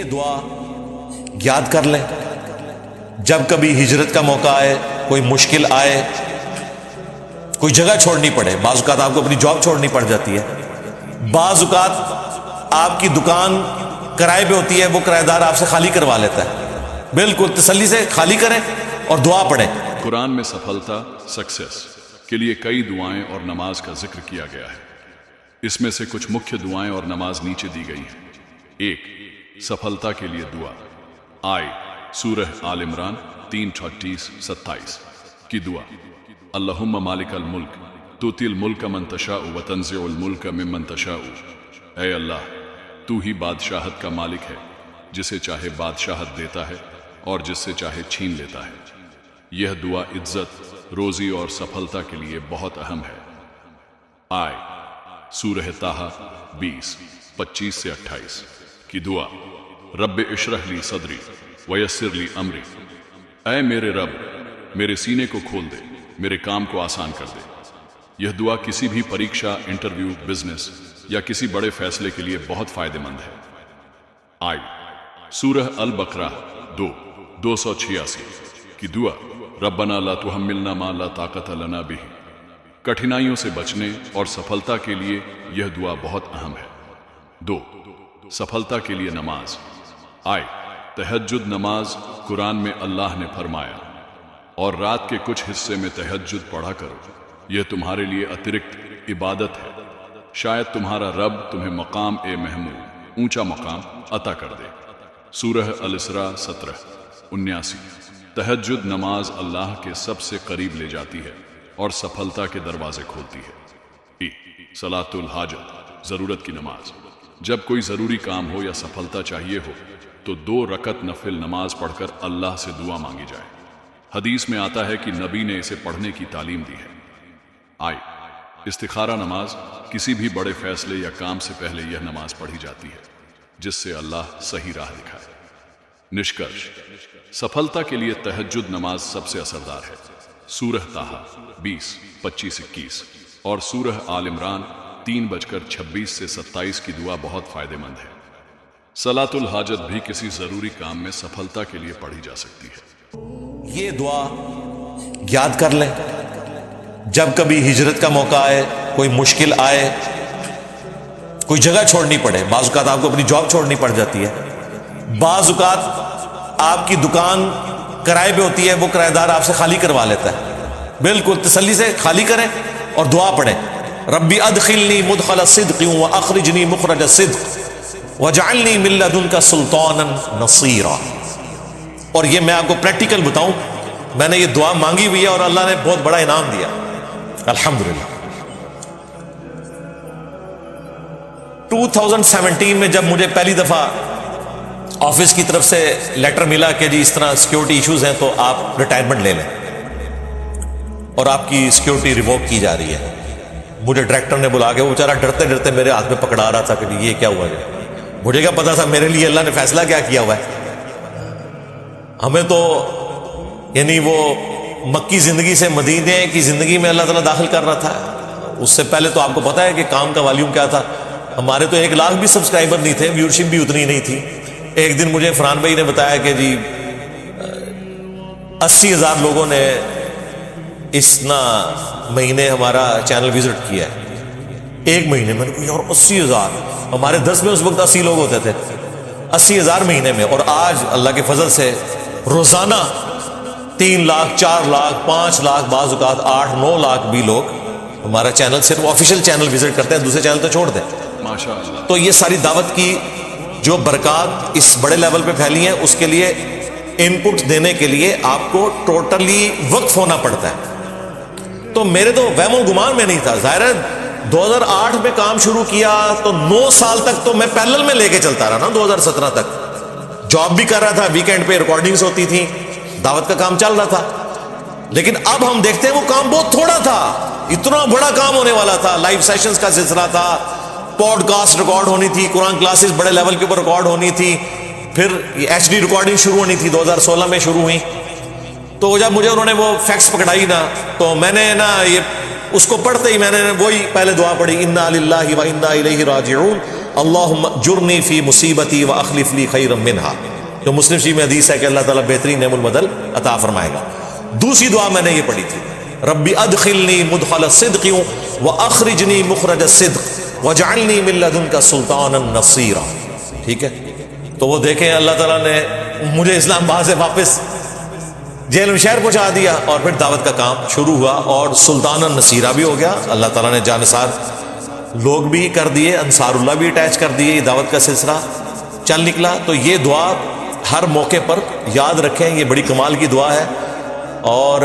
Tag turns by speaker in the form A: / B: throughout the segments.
A: یہ دعا یاد کر لیں، جب کبھی ہجرت کا موقع آئے، کوئی مشکل آئے، کوئی جگہ چھوڑنی پڑے. بعض اوقات آپ کو اپنی جاب چھوڑنی پڑ جاتی ہے، بعض اوقات آپ کی دکان کرائے پہ ہوتی ہے، وہ کرایہ دار آپ سے خالی کروا لیتا ہے. بالکل تسلی سے خالی کریں اور دعا پڑھیں.
B: قرآن میں سفلتا سکسیس کے لیے کئی دعائیں اور نماز کا ذکر کیا گیا ہے. اس میں سے کچھ مکھیہ دعائیں اور نماز نیچے دی گئی ہیں. 1. سفلتا کے لیے دعا. سورہ آل عمران 3:36-27 کی دعا. اللہم مالک الملک تؤتی الملک من تشاء وتنزع الملک ممن تشاء. اے اللہ، تو ہی بادشاہت کا مالک ہے، جسے چاہے بادشاہت دیتا ہے اور جس سے چاہے چھین لیتا ہے. یہ دعا عزت، روزی اور سفلتا کے لیے بہت اہم ہے. سورہ طٰہٰ 20:25-28 کی دعا. رب اشرح لی صدری ویسر لی امری. اے میرے رب، میرے سینے کو کھول دے، میرے کام کو آسان کر دے. یہ دعا کسی بھی پریکشا، انٹرویو، بزنس یا کسی بڑے فیصلے کے لیے بہت فائدہ مند ہے. سورہ البقرہ 2:286 کی دعا. ربنا لا تحملنا ما لا طاقت لنا به. کٹھنائیوں سے بچنے اور سفلتا کے لیے یہ دعا بہت اہم ہے. 2. سفلتا کے لیے نماز. تہجد نماز قرآن میں اللہ نے فرمایا، اور رات کے کچھ حصے میں تہجد پڑھا کرو، یہ تمہارے لیے اترکت عبادت ہے. شاید تمہارا رب تمہیں مقام محمود، اونچا مقام عطا کر دے. سورہ الاسراء 17:79. تہجد نماز اللہ کے سب سے قریب لے جاتی ہے اور سفلتا کے دروازے کھولتی ہے. صلاۃ الحاجت، ضرورت کی نماز. جب کوئی ضروری کام ہو یا سفلتا چاہیے ہو تو 2 رکعت نفل نماز پڑھ کر اللہ سے دعا مانگی جائے. حدیث میں آتا ہے کہ نبی نے اسے پڑھنے کی تعلیم دی ہے. استخارہ نماز. کسی بھی بڑے فیصلے یا کام سے پہلے یہ نماز پڑھی جاتی ہے، جس سے اللہ صحیح راہ دکھائے. نشکرش، سفلتا کے لیے تہجد نماز سب سے اثردار ہے. سورہ طٰہٰ 20:25-21 اور سورہ آل عمران 3:26-27 کی دعا بہت فائدہ مند ہے. صلاۃ الحاجت بھی کسی ضروری کام میں سفلتا کے لیے پڑھی جا سکتی ہے.
A: یہ دعا یاد کر لیں، جب کبھی ہجرت کا موقع آئے، کوئی مشکل آئے، کوئی جگہ چھوڑنی پڑے. بعض اوقات آپ کو اپنی جاب چھوڑنی پڑ جاتی ہے، بعض اوقات آپ کی دکان کرائے پہ ہوتی ہے، وہ کرایہ دار آپ سے خالی کروا لیتا ہے. بالکل تسلی سے خالی کریں اور دعا پڑھیں. ربی ادخلنی مدخل صدق واخرجنی مخرج صدق واجعلنی من لدنک سلطانا نصیرا. اور یہ میں آپ کو پریکٹیکل بتاؤں، میں نے یہ دعا مانگی ہوئی ہے اور اللہ نے بہت بڑا انعام دیا الحمدللہ. 2017 میں جب مجھے پہلی دفعہ آفس کی طرف سے لیٹر ملا کہ جی اس طرح سیکیورٹی ایشوز ہیں تو آپ ریٹائرمنٹ لے لیں اور آپ کی سیکیورٹی ریووک کی جا رہی ہے. مجھے ڈائریکٹر نے بلا کے، وہ بیچارہ ڈرتے ڈرتے میرے ہاتھ میں پکڑا رہا تھا کہ یہ کیا ہوا ہے. مجھے کیا پتا تھا میرے لیے اللہ نے فیصلہ کیا کیا ہوا ہے. ہمیں تو یعنی وہ مکی زندگی سے مدینے کی زندگی میں اللہ تعالیٰ داخل کر رہا تھا. اس سے پہلے تو آپ کو پتا ہے کہ کام کا والیوم کیا تھا. ہمارے تو 1 لاکھ بھی سبسکرائبر نہیں تھے، ویورشپ بھی اتنی نہیں تھی. ایک دن مجھے فرحان بھائی نے بتایا کہ جی 80,000 لوگوں نے اس مہینے ہمارا چینل وزٹ کیا ہے. ایک مہینے میں نے کہا یار 80,000، ہمارے 10 میں اس وقت 80 لوگ ہوتے تھے. 80,000 مہینے میں. اور آج اللہ کے فضل سے روزانہ 3 لاکھ 4 لاکھ 5 لاکھ، بعض اوقات 8-9 لاکھ بھی لوگ ہمارا چینل، صرف آفیشیل چینل وزٹ کرتے ہیں، دوسرے چینل تو چھوڑ دیں.
B: ماشاءاللہ.
A: تو یہ ساری دعوت کی جو برکات اس بڑے لیول پہ پھیلی ہیں، اس کے لیے ان پٹ دینے کے لیے آپ کو ٹوٹلی وقف ہونا پڑتا ہے. تو میرے تو وہم و گمان میں نہیں تھا. ظاہر ہے 2008 میں کام شروع کیا تو 9 سال تک تو میں پیرلل میں لے کے چلتا رہا نا. 2017 تک جاب بھی کر رہا تھا، ویکینڈ پہ ریکارڈنگز ہوتی تھیں، دعوت کا کام چل رہا تھا. لیکن اب ہم دیکھتے ہیں وہ کام بہت تھوڑا تھا. اتنا بڑا کام ہونے والا تھا. لائیو سیشنز کا سلسلہ تھا، پوڈ کاسٹ ریکارڈ ہونی تھی، قرآن کلاسز بڑے لیول کے اوپر ریکارڈ ہونی تھی، پھر ایچ ڈی ریکارڈنگ شروع ہونی تھی. 2016 میں شروع ہوئی. تو جب مجھے انہوں نے وہ فیکس پکڑائی نا، تو میں نے نا یہ اس کو پڑھتے ہی میں نے وہی پہلے دعا پڑھی، انا للہ و انا الیہ راجعون. اللہم جرنی فی مصیبتی واخلف لی خیرا منہا، جو مسلم شریف میں حدیث ہے کہ اللہ تعالیٰ بہترین نعم البدل عطا فرمائے گا۔ دوسری دعا میں نے یہ پڑھی تھی، ربی ادخلنی مدخل صدق واخرجنی مخرج صدق واجعلنی من لدنک سلطانا نصیرا۔ ٹھیک ہے، تو وہ دیکھیں اللہ تعالیٰ نے مجھے اسلام آباد سے واپس جیل میں شہر پہنچا دیا، اور پھر دعوت کا کام شروع ہوا، اور سلطانا نصیرہ بھی ہو گیا، اللہ تعالیٰ نے جانصار لوگ بھی کر دیے، انصار اللہ بھی اٹیچ کر دیے، یہ دعوت کا سلسلہ چل نکلا۔ تو یہ دعا ہر موقع پر یاد رکھیں، یہ بڑی کمال کی دعا ہے، اور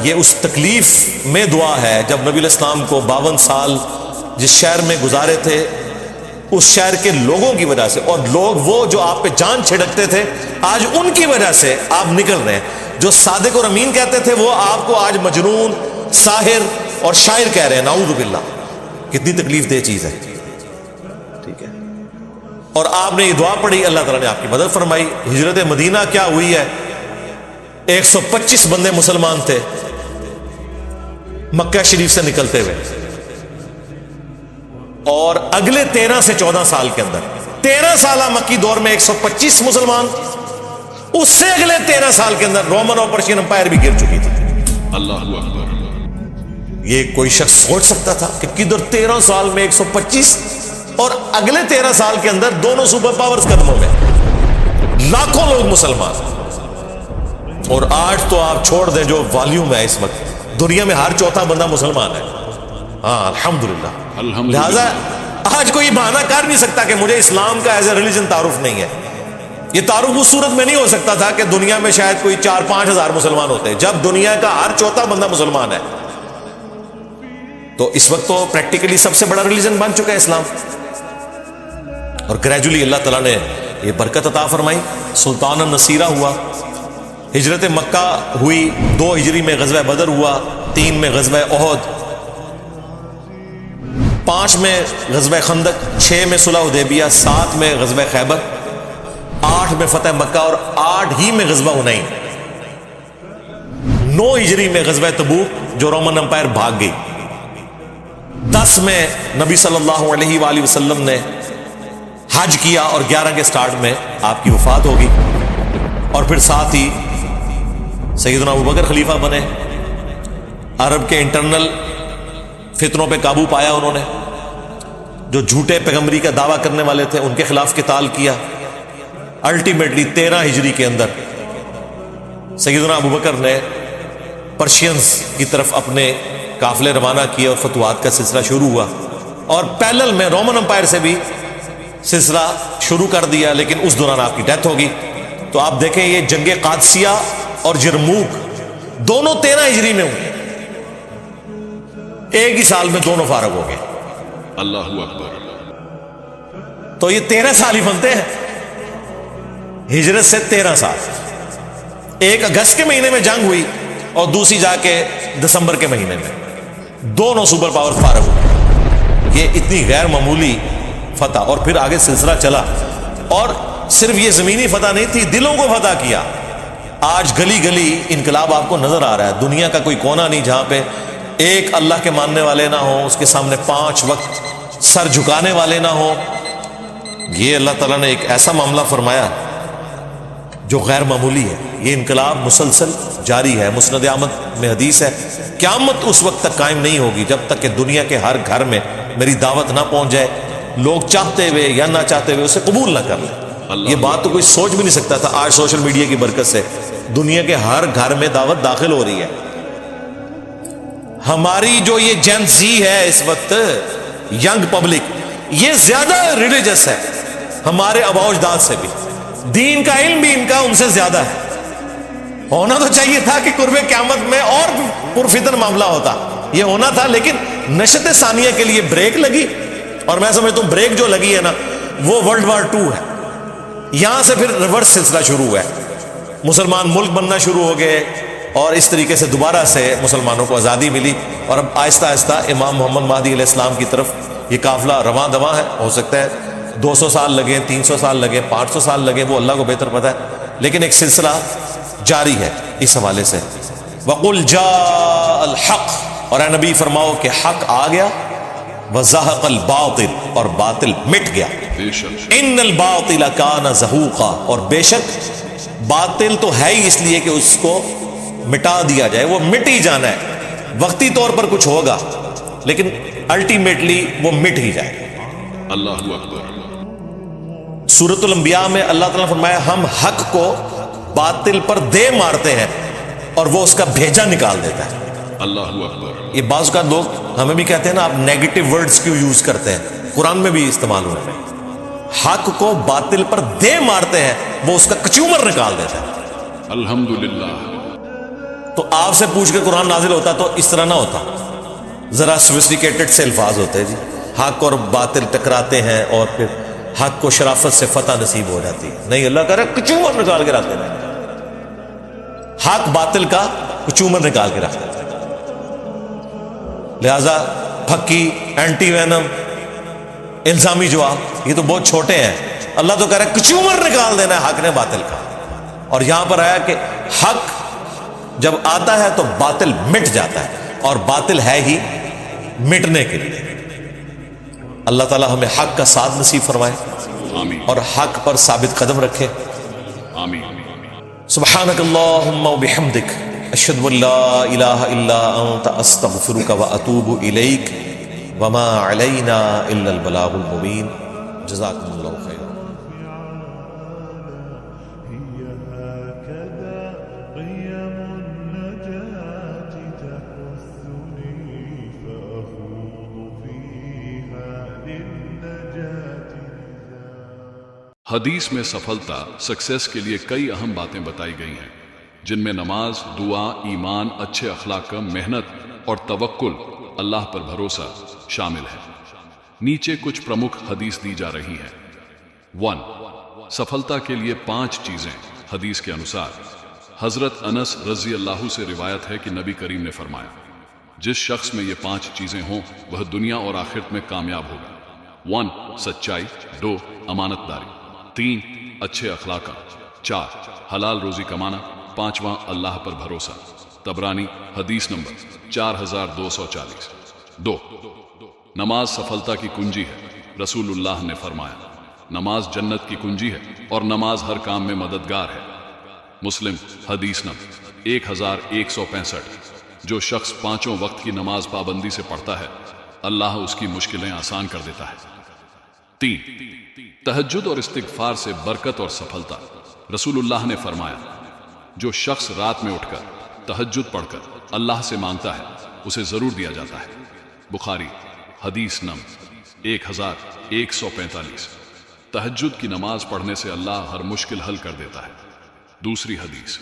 A: یہ اس تکلیف میں دعا ہے جب نبی علیہ السلام کو 52 سال جس شہر میں گزارے تھے، اس شہر کے لوگوں کی وجہ سے، اور لوگ وہ جو آپ پہ جان چھڑکتے تھے آج ان کی وجہ سے آپ نکل رہے ہیں، جو صادق اور امین کہتے تھے وہ آپ کو آج مجنون، ساحر اور شاعر کہہ رہے ہیں، نعوذ باللہ۔ کتنی تکلیف دہ چیز ہے، ٹھیک ہے۔ اور آپ نے یہ دعا پڑھی، اللہ تعالیٰ نے آپ کی مدد فرمائی۔ ہجرت مدینہ کیا ہوئی ہے، 125 بندے مسلمان تھے مکہ شریف سے نکلتے ہوئے، اور اگلے 13 سے 14 سال کے اندر 13 سالہ مکی دور میں 125 مسلمان، اس سے اگلے 13 سال کے اندر رومن اور پرشین امپائر بھی گر چکی تھی۔
B: اللہ اکبر۔
A: یہ کوئی شخص سوچ سکتا تھا کہ کدھر 13 سال میں 125 اور اگلے 13 سال کے اندر دونوں سپر پاورز قدموں میں، لاکھوں لوگ مسلمان۔ اور آج تو آپ چھوڑ دیں جو والیوم ہے اس وقت، دنیا میں ہر چوتھا بندہ مسلمان ہے، ہاں الحمدللہ۔ لہذا آج کوئی بہانہ کر نہیں سکتا کہ مجھے اسلام کا ایز اے ریلیجن تعارف نہیں ہے۔ یہ تعارف اس صورت میں نہیں ہو سکتا تھا کہ دنیا میں شاید کوئی 4-5 ہزار مسلمان ہوتے، جب دنیا کا ہر چوتھا بندہ مسلمان ہے۔ تو اس وقت تو پریکٹیکلی سب سے بڑا ریلیجن بن چکا ہے اسلام، اور گریجولی اللہ تعالیٰ نے یہ برکت عطا فرمائی، سلطان النصیرہ ہوا۔ ہجرت مکہ ہوئی، 2 ہجری میں غزوہ بدر ہوا، 3 میں غزوہ احد، 5 میں غزوہ خندق، 6 میں صلح حدیبیہ، 7 میں غزوہ خیبر، 8 میں فتح مکہ، اور 8 ہی میں غزوہ حنین، 9 ہجری میں غزوہ تبوک جو رومن امپائر بھاگ گئی، 10 میں نبی صلی اللہ علیہ وآلہ وسلم نے حج کیا، اور 11 کے سٹارٹ میں آپ کی وفات ہوگی، اور پھر ساتھ ہی سیدنا ابوبکر خلیفہ بنے۔ عرب کے انٹرنل فتنوں پہ قابو پایا انہوں نے، جو جھوٹے پیغمبری کا دعویٰ کرنے والے تھے ان کے خلاف قتال کیا۔ الٹیمیٹلی 13 ہجری کے اندر سیدنا ابوبکر نے پرشینز کی طرف اپنے قافلے روانہ کیے، اور فتوحات کا سلسلہ شروع ہوا، اور پیرلل میں رومن امپائر سے بھی سلسلہ شروع کر دیا، لیکن اس دوران آپ کی ڈیتھ ہوگی۔ تو آپ دیکھیں یہ جنگ قادسیہ اور جرموک دونوں 13 ہجری میں ہوئے، ایک ہی سال میں دونوں فارغ ہو گئے۔
B: اللہ اکبر۔
A: تو یہ 13 سال ہی بنتے ہیں، ہجرت سے 13 سال۔ ایک اگست کے مہینے میں جنگ ہوئی، اور دوسری جا کے دسمبر کے مہینے میں، دونوں سپر پاور فارغ ہوئے۔ یہ اتنی غیر معمولی فتح، اور پھر آگے سلسلہ چلا، اور صرف یہ زمینی فتح نہیں تھی، دلوں کو فتح کیا۔ آج گلی گلی انقلاب آپ کو نظر آ رہا ہے، دنیا کا کوئی کونا نہیں جہاں پہ ایک اللہ کے ماننے والے نہ ہوں، اس کے سامنے 5 وقت سر جھکانے والے نہ ہوں۔ یہ اللہ تعالیٰ نے ایک ایسا معاملہ فرمایا جو غیر معمولی ہے۔ یہ انقلاب مسلسل جاری ہے، مسند احمد میں حدیث ہے، قیامت اس وقت تک قائم نہیں ہوگی جب تک کہ دنیا کے ہر گھر میں میری دعوت نہ پہنچ جائے، لوگ چاہتے ہوئے یا نہ چاہتے ہوئے اسے قبول نہ کر لیں۔ یہ بات تو کوئی سوچ بھی نہیں سکتا تھا، آج سوشل میڈیا کی برکت سے دنیا کے ہر گھر میں دعوت داخل ہو رہی ہے۔ ہماری جو یہ جین زی ہے اس وقت، ینگ پبلک، یہ زیادہ ریلیجس ہے ہمارے آباء و اجداد سے بھی، دین کا علم بھی ان کا ان سے زیادہ ہے۔ ہونا تو چاہیے تھا کہ قرب قیامت میں اور پرفتن معاملہ ہوتا، یہ ہونا تھا، لیکن نشت ثانیہ کے لیے بریک لگی، اور میں سمجھتا ہوں بریک جو لگی ہے نا وہ ورلڈ وار 2 ہے۔ یہاں سے پھر ریورس سلسلہ شروع ہوا ہے، مسلمان ملک بننا شروع ہو گئے، اور اس طریقے سے دوبارہ سے مسلمانوں کو آزادی ملی، اور اب آہستہ آہستہ امام محمد مہدی علیہ السلام کی طرف یہ قافلہ رواں دواں ہے۔ ہو سکتا ہے 200 سال لگے، 300 سال لگے، 500 سال لگے، وہ اللہ کو بہتر پتہ ہے، لیکن ایک سلسلہ جاری ہے اس حوالے سے۔ وَقُلْ جَاءَ الْحَقُ، اور اے نبی فرماؤ کہ حق آ گیا، وَزَهَقَ الْبَاطِلُ، اور باطل مٹ گیا۔
B: بے شک
A: ان الباطل کان زہوقا، اور بے شک باطل تو ہے ہی اس لیے کہ اس کو مٹا دیا جائے، وہ مٹ ہی جانا ہے، وقتی طور پر کچھ ہوگا لیکن الٹیمیٹلی وہ مٹ ہی جائے گا۔
B: اللہ اکبر۔
A: سورۃ الانبیاء میں اللہ تعالیٰ نے فرمایا ہم حق کو باطل پر دے مارتے ہیں اور وہ اس کا بھیجا نکال دیتا ہے۔
B: اللہ اکبر۔
A: یہ بعض کا لوگ ہمیں بھی کہتے ہیں نا، آپ نیگیٹو ورڈز کیوں یوز کرتے ہیں، قرآن میں بھی استعمال ہو رہا ہے۔ حق کو باطل پر دے مارتے ہیں، وہ اس کا کچومر نکال دیتا ہے۔
B: الحمدللہ۔
A: تو آپ سے پوچھ کے قرآن نازل ہوتا تو اس طرح نہ ہوتا، ذرا سوفسٹیکیٹڈ سے الفاظ ہوتے ہیں جی، حق اور باطل ٹکراتے ہیں اور پھر حق کو شرافت سے فتح نصیب ہو جاتی ہے۔ نہیں، اللہ کہہ رہا ہے کچومر نکال کے رکھ دینا، حق باطل کا کچومر نکال کے رکھ دینا۔ لہذا پھکی، اینٹی وینم، الزامی جواب یہ تو بہت چھوٹے ہیں۔ اللہ تو کہہ رہا ہے کچومر نکال دینا ہے حق نے باطل کا۔ اور یہاں پر آیا کہ حق جب آتا ہے تو باطل مٹ جاتا ہے، اور باطل ہے ہی مٹنے کے لیے۔ اللہ تعالی ہمیں حق کا ساتھ نصیب فرمائے
B: آمین
A: اور حق پر ثابت قدم رکھے۔
B: آمین۔
A: سبحانک اللہم و بحمدک، اشہد ان لا الہ الا انت، استغفرک و اتوب الیک، وما علینا الا البلاغ المبین۔ جزاکم اللہ خیر۔
B: حدیث میں سفلتا سکسیس کے لیے کئی اہم باتیں بتائی گئی ہیں، جن میں نماز، دعا، ایمان، اچھے اخلاق کا محنت اور توکل، اللہ پر بھروسہ شامل ہے۔ نیچے کچھ پرمکھ حدیث دی جا رہی ہیں۔ 1. سفلتا کے لیے 5 چیزیں۔ حدیث کے انصار حضرت انس رضی اللہ سے روایت ہے کہ نبی کریم نے فرمایا، جس شخص میں یہ 5 چیزیں ہوں وہ دنیا اور آخرت میں کامیاب ہوگا۔ 1. سچائی، 2. امانت داری، 3. اچھے اخلاق، 4. حلال روزی کمانا، 5واں اللہ پر بھروسہ۔ طبرانی حدیث نمبر 4240۔ 2. نماز سفلتا کی کنجی ہے۔ رسول اللہ نے فرمایا، نماز جنت کی کنجی ہے اور نماز ہر کام میں مددگار ہے۔ مسلم حدیث نمبر 1165۔ جو شخص 5 وقت کی نماز پابندی سے پڑھتا ہے، اللہ اس کی مشکلیں آسان کر دیتا ہے۔ 3. تہجد اور استغفار سے برکت اور سفلتا۔ رسول اللہ نے فرمایا، جو شخص رات میں اٹھ کر تہجد پڑھ کر اللہ سے مانگتا ہے اسے ضرور دیا جاتا ہے۔ بخاری حدیث نمبر 1145۔ تہجد کی نماز پڑھنے سے اللہ ہر مشکل حل کر دیتا ہے۔ دوسری حدیث،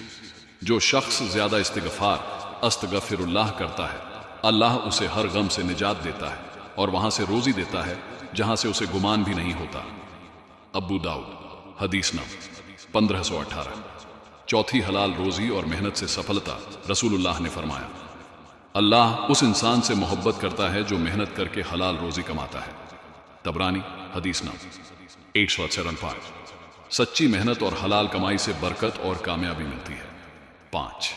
B: جو شخص زیادہ استغفار استغفر اللہ کرتا ہے، اللہ اسے ہر غم سے نجات دیتا ہے اور وہاں سے روزی دیتا ہے جہاں سے اسے گمان بھی نہیں ہوتا۔ ابو داؤد حدیث نمبر 1518۔ چوتھی حلال روزی اور محنت سے سفلتا۔ رسول اللہ نے فرمایا، اللہ اس انسان سے محبت کرتا ہے جو محنت کر کے حلال روزی کماتا ہے۔ طبرانی حدیث نمبر 875۔ سچی محنت اور حلال کمائی سے برکت اور کامیابی ملتی ہے۔ 5.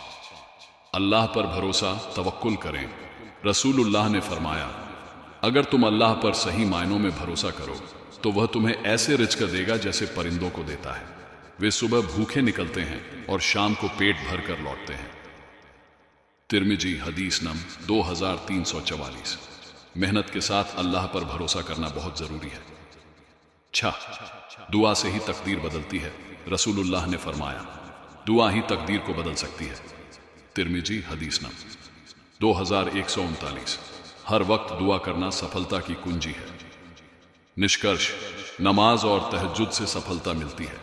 B: اللہ پر بھروسہ توکل کریں۔ رسول اللہ نے فرمایا، اگر تم اللہ پر صحیح معنوں میں بھروسہ کرو تو وہ تمہیں ایسے رزق دے گا جیسے پرندوں کو دیتا ہے۔ وہ صبح بھوکے نکلتے ہیں اور شام کو پیٹ بھر کر لوٹتے ہیں۔ ترمذی حدیث نمبر 2344۔ محنت کے ساتھ اللہ پر بھروسہ کرنا بہت ضروری ہے۔ 6. دعا سے ہی تقدیر بدلتی ہے۔ رسول اللہ نے فرمایا، دعا ہی تقدیر کو بدل سکتی ہے۔ ترمذی حدیث نمبر 2139۔ ہر وقت دعا کرنا سفلتا کی کنجی ہے۔ نشکرش، نماز اور تہجد سے سفلتا ملتی ہے،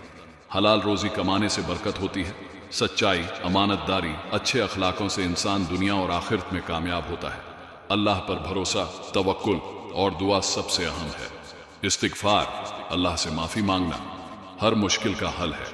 B: حلال روزی کمانے سے برکت ہوتی ہے، سچائی، امانت داری، اچھے اخلاقوں سے انسان دنیا اور آخرت میں کامیاب ہوتا ہے۔ اللہ پر بھروسہ، توکل اور دعا سب سے اہم ہے۔ استغفار، اللہ سے معافی مانگنا، ہر مشکل کا حل ہے۔